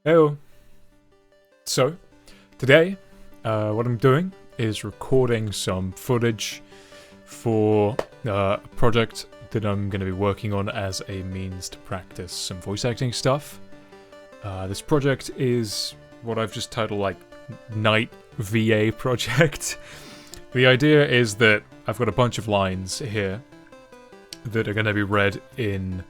Hello. So, today, what I'm doing is recording some footage for a project that I'm going to be working on as a means to practice some voice acting stuff. This project is what I've just titled, like, Night VA Project. The idea is that I've got a bunch of lines here that are going to be read in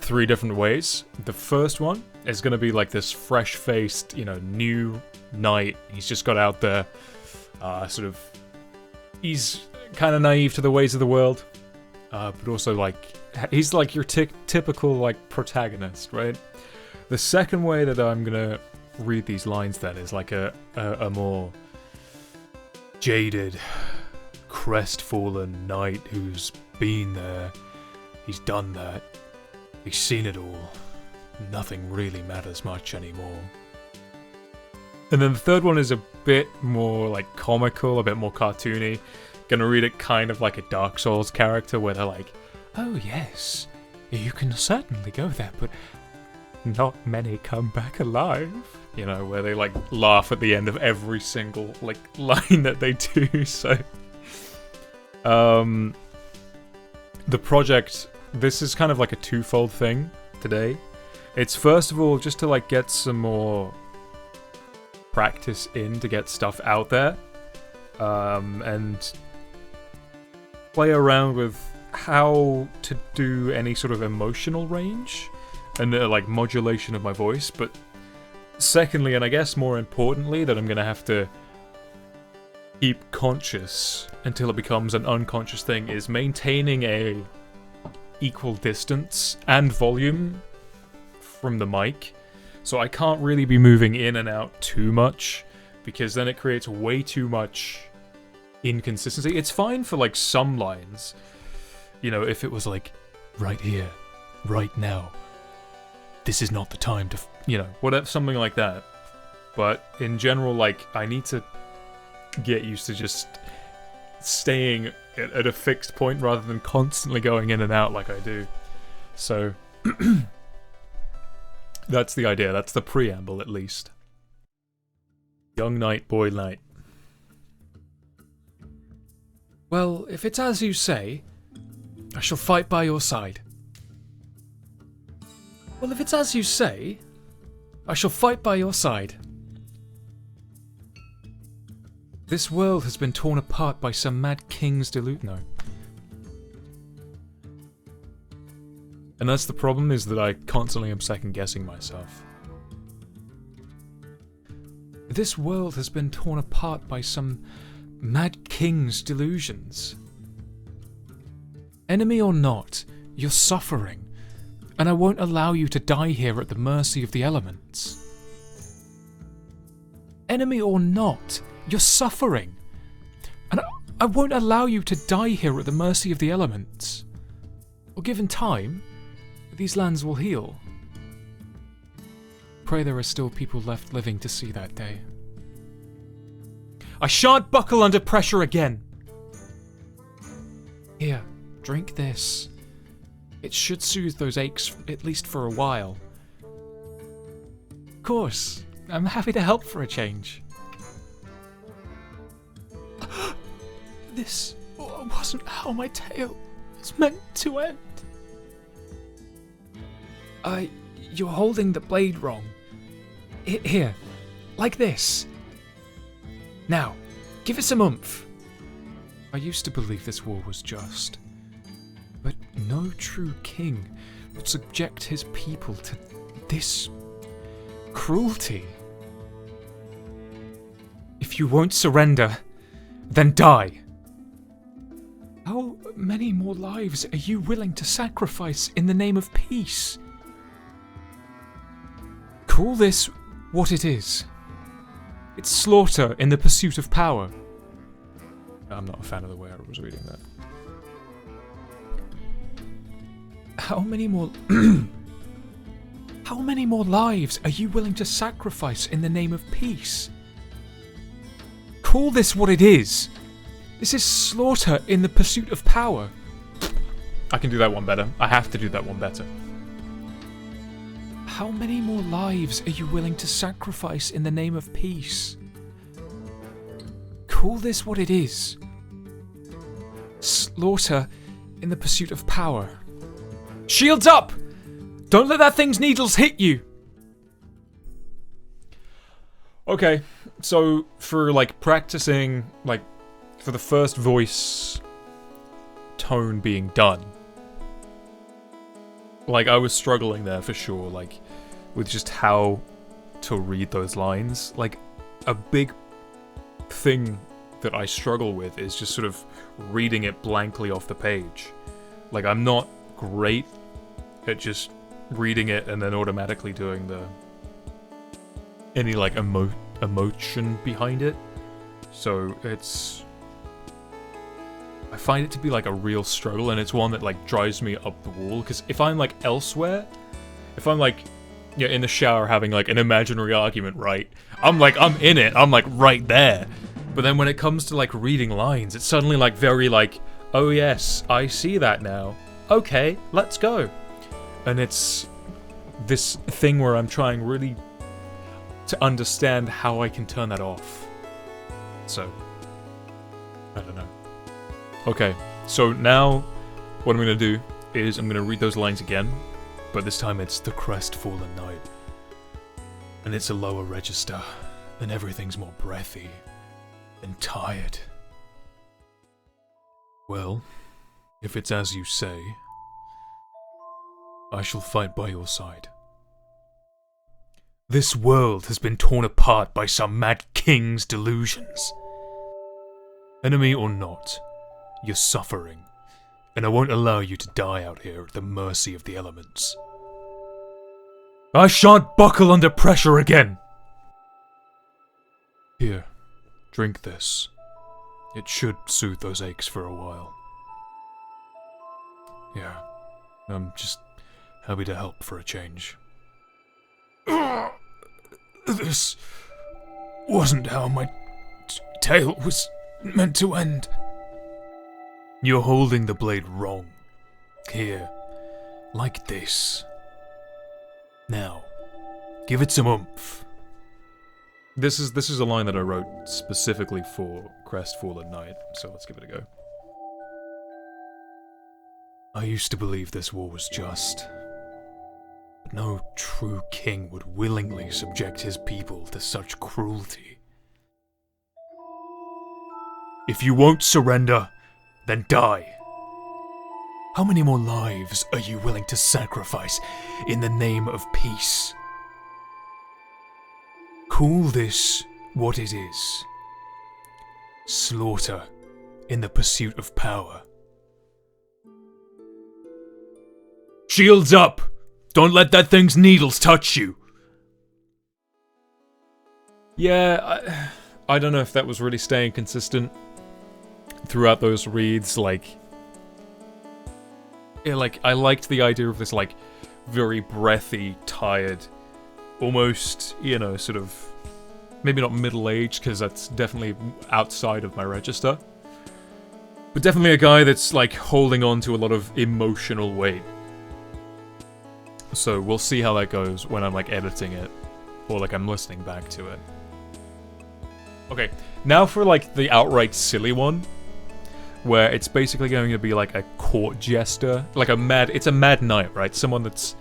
3 different ways. The first one is going to be like this fresh-faced, new knight. He's just got out there, he's kind of naive to the ways of the world, but also, like, he's like your typical, like, protagonist, right? The second way that I'm going to read these lines, then, is like a more jaded, crestfallen knight who's been there. He's done that. He's seen it all. Nothing really matters much anymore. And then the third one is a bit more, like, comical, a bit more cartoony. Gonna read it kind of like a Dark Souls character, where they're like, "Oh yes, you can certainly go there, but not many come back alive." You know, where they, like, laugh at the end of every single, like, line that they do, so... The project... This is kind of like a twofold thing today. It's first of all just to, like, get some more practice in to get stuff out there, and play around with how to do any sort of emotional range and like modulation of my voice. But secondly, and I guess more importantly, that I'm gonna have to keep conscious until it becomes an unconscious thing, is maintaining a equal distance and volume from the mic. So I can't really be moving in and out too much, because then it creates way too much inconsistency. It's fine for, like, some lines, if it was like, right here, right now, this is not the time to, whatever, something like that. But in general, like, I need to get used to just staying at a fixed point rather than constantly going in and out like I do. So that's the idea. That's the preamble, at least. Young knight, boy knight. Well, if it's as you say, I shall fight by your side. Well, if it's as you say, I shall fight by your side. This world has been torn apart by some mad king's delusion. No. And that's the problem, is that I constantly am second-guessing myself. This world has been torn apart by some mad king's delusions. Enemy or not, you're suffering, and I won't allow you to die here at the mercy of the elements. Enemy or not, you're suffering, and I won't allow you to die here at the mercy of the elements. Or given time, these lands will heal. Pray there are still people left living to see that day. I shan't buckle under pressure again. Here, drink this. It should soothe those aches, at least for a while. Of course, I'm happy to help for a change. This wasn't how my tale was meant to end. You're holding the blade wrong. Here, like this. Now, give it some oomph. I used to believe this war was just, but no true king would subject his people to this cruelty. If you won't surrender, then die. How many more lives are you willing to sacrifice in the name of peace? Call this what it is. It's slaughter in the pursuit of power. I'm not a fan of the way I was reading that. How many more... How many more lives are you willing to sacrifice in the name of peace? Call this what it is. This is slaughter in the pursuit of power. I can do that one better. I have to do that one better. How many more lives are you willing to sacrifice in the name of peace? Call this what it is. Slaughter in the pursuit of power. Shields up! Don't let that thing's needles hit you! Okay, so for like practicing, like for the first voice tone being done, like I was struggling there for sure, like with just how to read those lines. Like a big thing that I struggle with is just sort of reading it blankly off the page. Like I'm not great at just reading it and then automatically doing any like emotion behind it. So I find it to be like a real struggle, and it's one that like drives me up the wall, because if I'm like elsewhere, if I'm like in the shower having like an imaginary argument, right, I'm in it, I'm like right there. But then when it comes to like reading lines, it's suddenly like very like, oh yes, I see that now. Okay, let's go. And it's this thing where I'm trying really to understand how I can turn that off. So, I don't know. Okay, so now what I'm going to do is I'm going to read those lines again, but this time it's the crestfallen night. And it's a lower register, and everything's more breathy and tired. Well, if it's as you say, I shall fight by your side. This world has been torn apart by some mad king's delusions. Enemy or not, you're suffering, and I won't allow you to die out here at the mercy of the elements. I shan't buckle under pressure again! Here, drink this. It should soothe those aches for a while. Yeah, I'm just happy to help for a change. This wasn't how my tale was meant to end. You're holding the blade wrong. Here, like this. Now, give it some oomph. This is a line that I wrote specifically for Crestfallen Night, so let's give it a go. I used to believe this war was just, but no true king would willingly subject his people to such cruelty. If you won't surrender, then die. How many more lives are you willing to sacrifice in the name of peace? Call this what it is. Slaughter in the pursuit of power. Shields up! Don't let that thing's needles touch you! Yeah, I don't know if that was really staying consistent throughout those reads, like... Yeah, like, I liked the idea of this, like, very breathy, tired, almost, you know, sort of... Maybe not middle-aged, because that's definitely outside of my register. But definitely a guy that's, like, holding on to a lot of emotional weight. So we'll see how that goes when I'm, like, editing it. Or, like, I'm listening back to it. Okay, now for, like, the outright silly one. Where it's basically going to be, like, a court jester. Like, it's a mad knight, right? Someone that's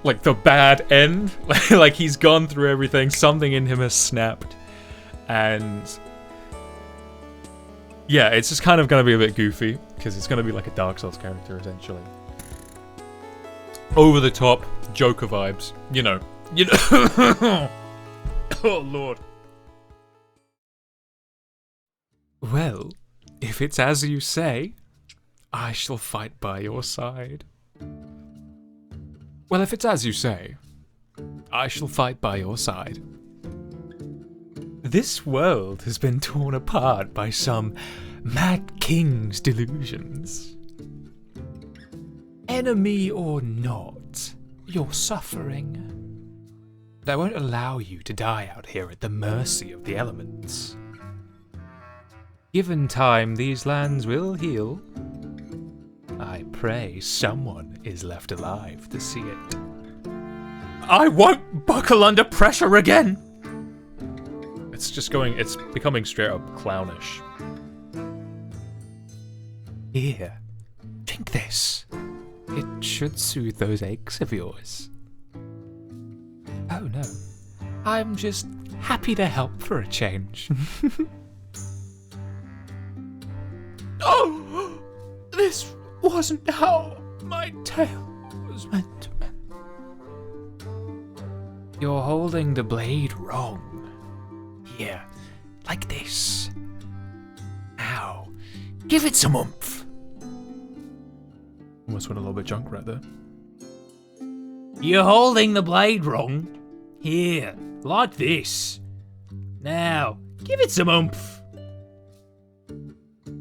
like the bad end. Like he's gone through everything, something in him has snapped, and yeah, it's just kind of gonna be a bit goofy because it's gonna be like a Dark Souls character essentially. Over the top Joker vibes, you know. Oh lord. Well, if it's as you say, I shall fight by your side. Well, if it's as you say, I shall fight by your side. This world has been torn apart by some mad king's delusions. Enemy or not, you're suffering. But I won't allow you to die out here at the mercy of the elements. Given time, these lands will heal. I pray someone is left alive to see it. I won't buckle under pressure again. It's becoming straight up clownish. Here, drink this. It should soothe those aches of yours. Oh no, I'm just happy to help for a change. Oh, this wasn't how my tale was meant to end. You're holding the blade wrong. Here, like this. Now, give it some oomph. Almost went a little bit junk right there. You're holding the blade wrong. Here, like this. Now, give it some oomph.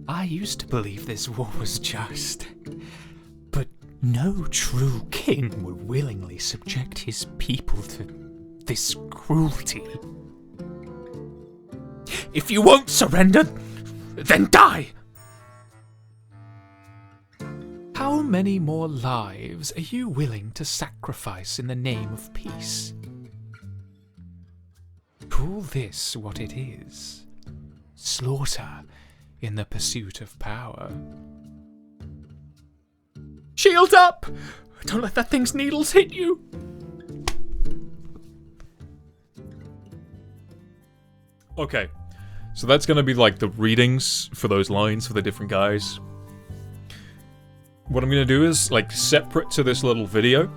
I used to believe this war was just, but no true king would willingly subject his people to this cruelty. If you won't surrender, then die! How many more lives are you willing to sacrifice in the name of peace? Call this what it is. Slaughter in the pursuit of power. Shield up! Don't let that thing's needles hit you! Okay, so that's gonna be like the readings for those lines for the different guys. What I'm gonna do is, like, separate to this little video,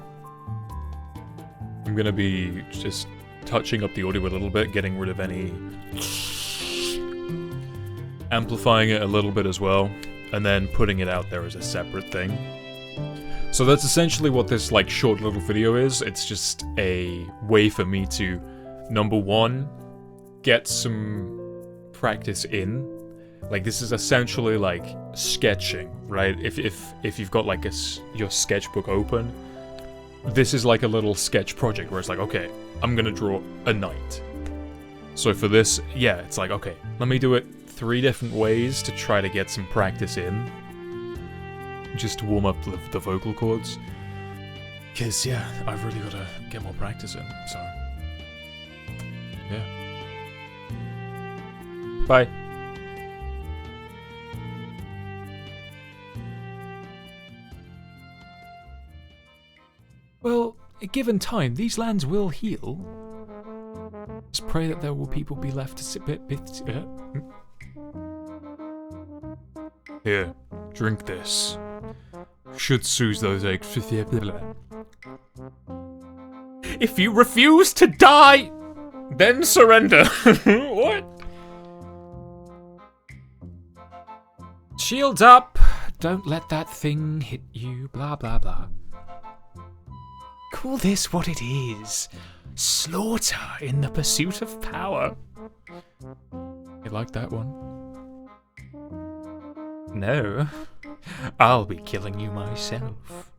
I'm gonna be just touching up the audio a little bit, getting rid of any... amplifying it a little bit as well, and then putting it out there as a separate thing. So that's essentially what this, like, short little video is. It's just a way for me to, number one, get some practice in. Like, this is essentially like sketching, right? If you've got like your sketchbook open, this is like a little sketch project where it's like, okay, I'm gonna draw a knight. So for this, yeah, it's like, okay, let me do it 3 different ways to try to get some practice in, just to warm up the vocal cords. Cause yeah, I've really got to get more practice in. So yeah. Bye. Well, given time, these lands will heal. Just pray that there will people be left to sit Here, drink this. Should soothe those aches. If you refuse to die, then surrender. What? Shields up. Don't let that thing hit you. Blah, blah, blah. Call this what it is. Slaughter in the pursuit of power. You like that one? No. I'll be killing you myself.